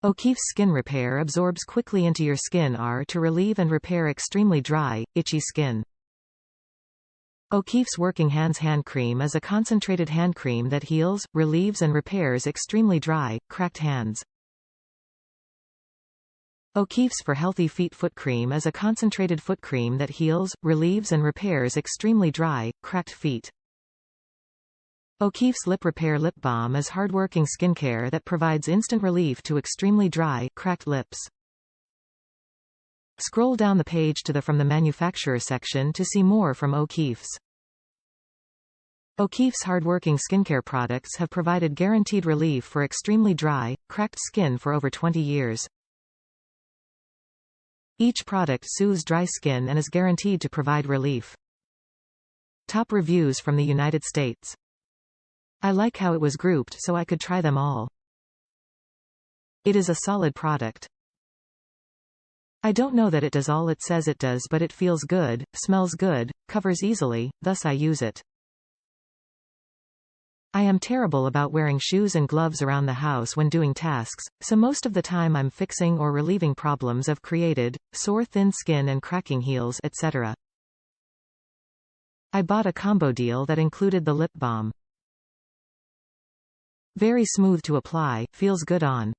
O'Keeffe's Skin Repair absorbs quickly into your skin to relieve and repair extremely dry, itchy skin. O'Keeffe's Working Hands Hand Cream is a concentrated hand cream that heals, relieves and repairs extremely dry, cracked hands. O'Keeffe's For Healthy Feet Foot Cream is a concentrated foot cream that heals, relieves and repairs extremely dry, cracked feet. O'Keeffe's Lip Repair Lip Balm is hardworking skincare that provides instant relief to extremely dry, cracked lips. Scroll down the page to the From the Manufacturer section to see more from O'Keeffe's. O'Keeffe's hardworking skincare products have provided guaranteed relief for extremely dry, cracked skin for over 20 years. Each product soothes dry skin and is guaranteed to provide relief. Top reviews from the United States. I like how it was grouped so I could try them all. It is a solid product. I don't know that it does all it says it does, but it feels good, smells good, covers easily, thus I use it. I am terrible about wearing shoes and gloves around the house when doing tasks, so most of the time I'm fixing or relieving problems I've created, sore thin skin and cracking heels, etc. I bought a combo deal that included the lip balm. Very smooth to apply, feels good on.